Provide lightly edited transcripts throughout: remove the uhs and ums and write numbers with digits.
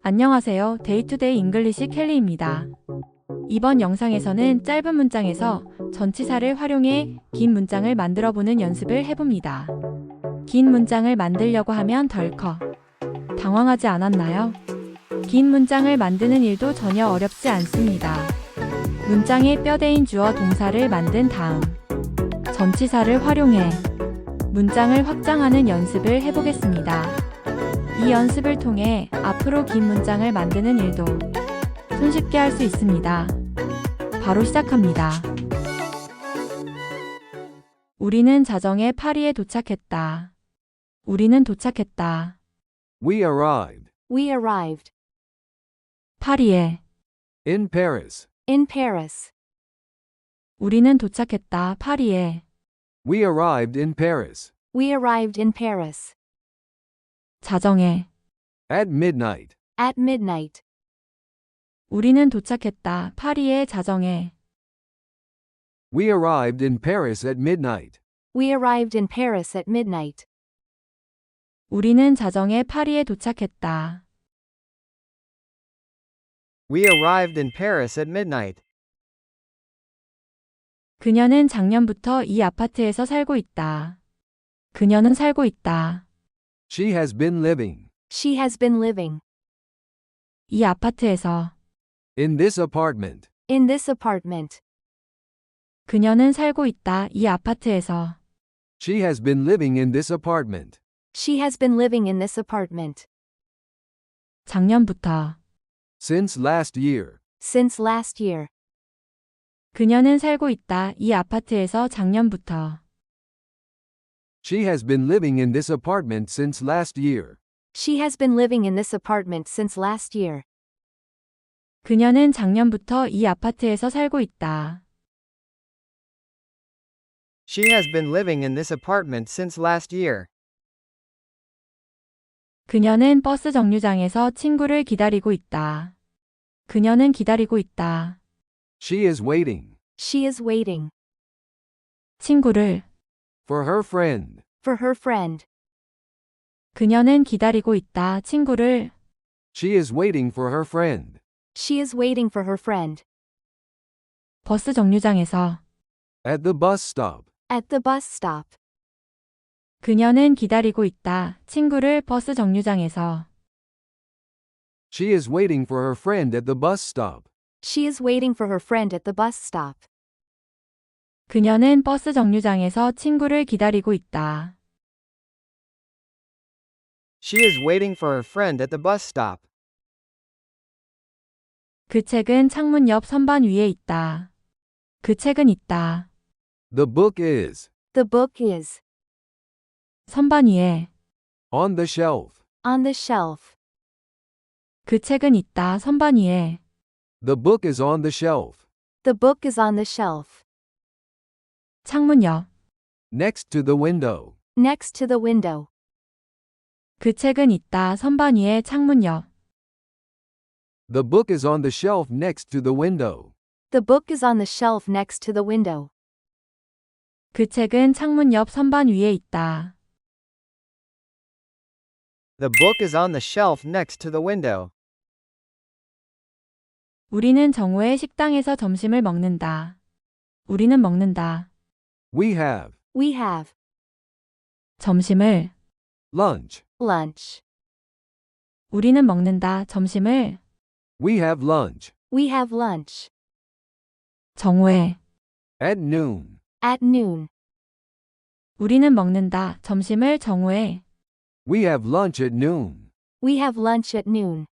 안녕하세요. 데이투데이 잉글리시 켈리입니다. 이번 영상에서는 짧은 문장에서 전치사를 활용해 긴 문장을 만들어 보는 연습을 해봅니다. 긴 문장을 만들려고 하면 덜컥 당황하지 않았나요? 긴 문장을 만드는 일도 전혀 어렵지 않습니다. 문장의 뼈대인 주어 동사를 만든 다음 전치사를 활용해 문장을 확장하는 연습을 해보겠습니다. 이 연습을 통해 앞으로 긴 문장을 만드는 일도 손쉽게 할 수 있습니다. 바로 시작합니다. 우리는 자정에 파리에 도착했다. 우리는 도착했다. We arrived. We arrived. 파리에. In Paris. In Paris. 우리는 도착했다. 파리에. We arrived in Paris. We arrived in Paris. 자정에. At midnight. At midnight. 우리는 도착했다. 파리에 자정에. We arrived in Paris at midnight. We arrived in Paris at midnight. 우리는 자정에 파리에 도착했다. We arrived in Paris at midnight. 그녀는 작년부터 이 아파트에서 살고 있다. 그녀는 살고 있다. She has been living. She has been living. 이 아파트에서. In this apartment. In this apartment. 그녀는 살고 있다. 이 아파트에서. She has been living in this apartment. She has been living in this apartment. 작년부터. Since last year. Since last year. 그녀는 살고 있다. 이 아파트에서 작년부터. She has been living in this apartment since last year. She has been living in this apartment since last year. 그녀는 작년부터 이 아파트에서 살고 있다. She has been living in this apartment since last year. 그녀는 버스 정류장에서 친구를 기다리고 있다. 그녀는 기다리고 있다. She is waiting. She is waiting. 친구를. For her friend. For her friend. 그녀는 기다리고 있다. 친구를. She is waiting for her friend. She is waiting for her friend. 버스 정류장에서. At the bus stop. At the bus stop. 그녀는 기다리고 있다. 친구를 버스 정류장에서. She is waiting for her friend at the bus stop. She is waiting for her friend at the bus stop. 그녀는 버스 정류장에서 친구를 기다리고 있다. She is waiting for her friend at the bus stop. 그 책은 창문 옆 선반 위에 있다. 그 책은 있다. The book is. The book is. 선반 위에. On the shelf. On the shelf. 그 책은 있다. 선반 위에. The book is on the shelf. The book is on the shelf. 창문 옆. Next to the window. Next to the window. 그 책은 있다. 선반 위에 창문 옆. The book is on the shelf next to the window. The book is on the shelf next to the window. 그 책은 창문 옆 선반 위에 있다. The book is on the shelf next to the window. 우리는 정오에 식당에서 점심을 먹는다. 우리는 먹는다. We have. We have. 점심을. Lunch. Lunch. 우리는 먹는다. 점심을. We have lunch. We have lunch. 정오에. At noon. At noon. 우리는 먹는다. 점심을 정오에. We have lunch at noon. We have lunch at noon.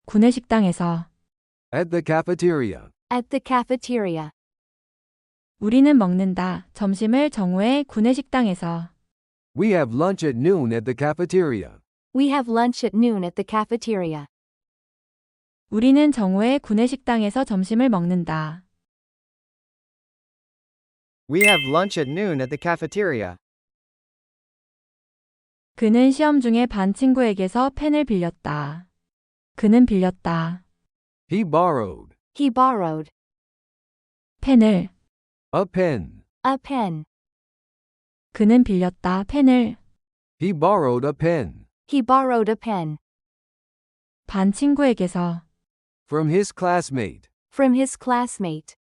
구내식당에서. At the cafeteria. At the cafeteria. 우리는 먹는다. 점심을 정오에 구내식당에서. We have lunch at noon at the cafeteria. We have lunch at noon at the cafeteria. 우리는 정오에 구내식당에서 점심을 먹는다. We have lunch at noon at the cafeteria. 그는 시험 중에 반 친구에게서 펜을 빌렸다. 그는 빌렸다. He borrowed. He borrowed. 펜을. A pen. A pen. 그는 빌렸다. 펜을. He borrowed a pen. He borrowed a pen. 반 친구에게서. From his classmate. From his classmate.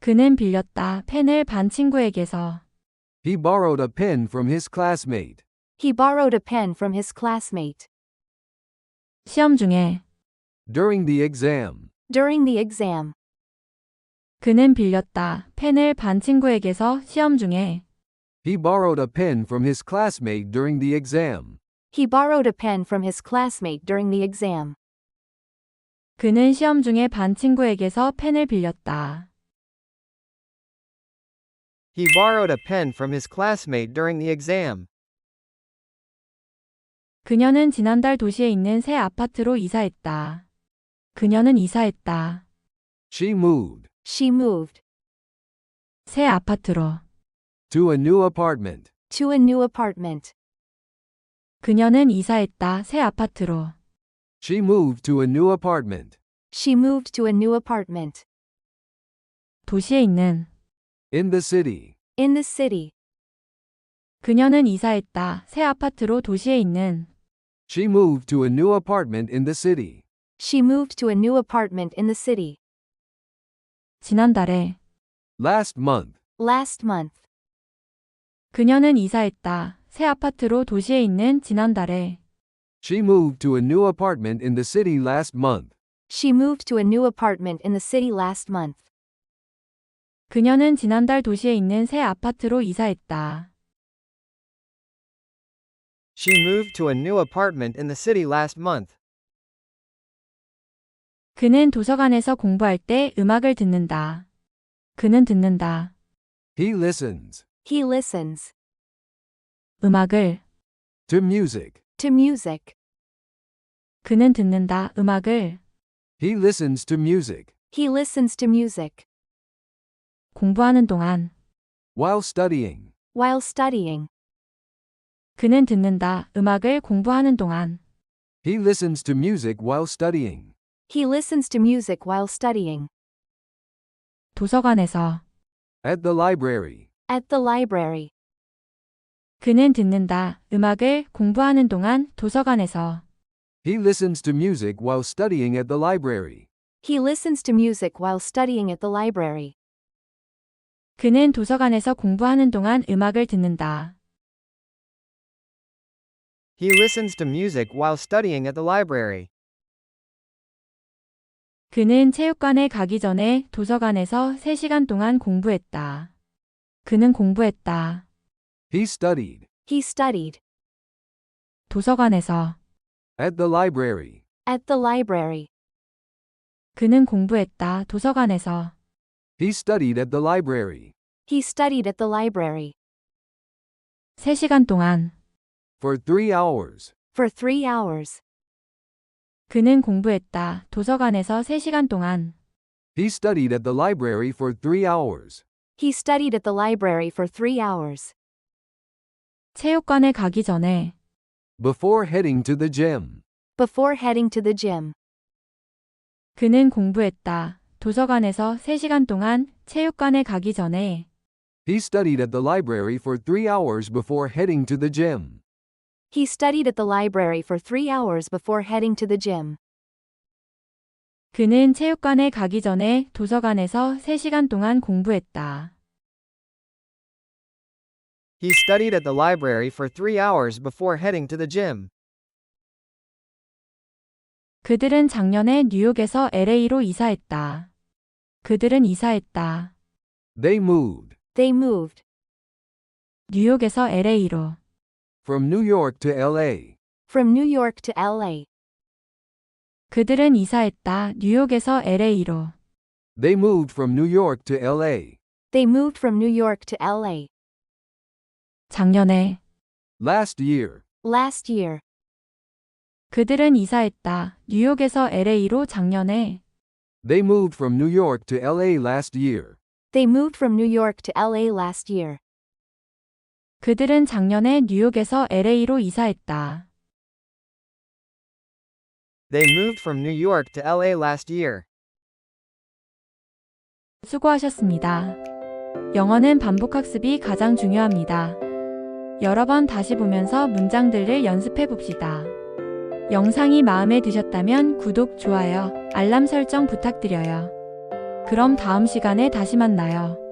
그는 빌렸다. 펜을 반 친구에게서. He borrowed a pen from his classmate. He borrowed a pen from his classmate. 시험 중에. During the exam. During the exam. 그는 빌렸다. 펜을 반 친구에게서 시험 중에. He borrowed a pen from his classmate during the exam. He borrowed a pen from his classmate during the exam. 그는 시험 중에 반 친구에게서 펜을 빌렸다. He borrowed a pen from his classmate during the exam. 그녀는 지난달 도시에 있는 새 아파트로 이사했다. 그녀는 이사했다. She moved. She moved. 새 아파트로. To a new apartment. To a new apartment. 그녀는 이사했다. 새 아파트로. She moved to a new apartment. She moved to a new apartment. 도시에 있는. In the city. In the city. 그녀는 이사했다. 새 아파트로 도시에 있는. She moved to a new apartment in the city. She moved to a new apartment in the city. 지난달에. Last month. Last month. 그녀는 이사했다. 새 아파트로 도시에 있는 지난달에. She moved to a new apartment in the city last month. She moved to a new apartment in the city last month. 그녀는 지난달 도시에 있는 새 아파트로 이사했다. She moved to a new apartment in the city last month. 그는 도서관에서 공부할 때 음악을 듣는다. 그는 듣는다. He listens. He listens. 음악을. To music. To music. 그는 듣는다. 음악을. He listens to music. He listens to music. 공부하는 동안. While studying. While studying. 그는 듣는다. 음악을 공부하는 동안. He listens to music while studying. He listens to music while studying. 도서관에서. At the library. At the library. 그는 듣는다. 음악을 공부하는 동안 도서관에서. He listens to music while studying at the library. He listens to music while studying at the library. 그는 도서관에서 공부하는 동안 음악을 듣는다. He listens to music while studying at the library. 그는 체육관에 가기 전에 도서관에서 3시간 동안 공부했다. 그는 공부했다. He studied. He studied. 도서관에서. At the library. At the library. 그는 공부했다. 도서관에서. He studied at the library. He studied at the library. 3시간 동안. For 3 hours. For 3 hours. 그는 공부했다. 도서관에서 3시간 동안. He studied at the library for 3 hours. He studied at the library for 3 hours. 체육관에 가기 전에. Before heading to the gym. Before heading to the gym. 그는 공부했다. 도서관에서 3시간 동안 체육관에 가기 전에. He studied at the library for 3 hours before heading to the gym. He studied at the library for 3 hours before heading to the gym. 그는 체육관에 가기 전에 도서관에서 3시간 동안 공부했다. He studied at the library for 3 hours before heading to the gym. 그들은 작년에 뉴욕에서 LA로 이사했다. 그들은 이사했다. They moved. They moved. 뉴욕에서 LA로. From New York to LA. From New York to LA. 그들은 이사했다. 뉴욕에서 LA로. They moved from New York to LA. They moved from New York to LA. 작년에. Last year. Last year. 그들은 이사했다. 뉴욕에서 LA로 작년에. They moved from New York to LA last year. They moved from New York to LA last year. 그들은 작년에 뉴욕에서 LA로 이사했다. They moved from New York to LA last year. 수고하셨습니다. 영어는 반복학습이 가장 중요합니다. 여러 번 다시 보면서 문장들을 연습해 봅시다. 영상이 마음에 드셨다면 구독, 좋아요, 알람 설정 부탁드려요. 그럼 다음 시간에 다시 만나요.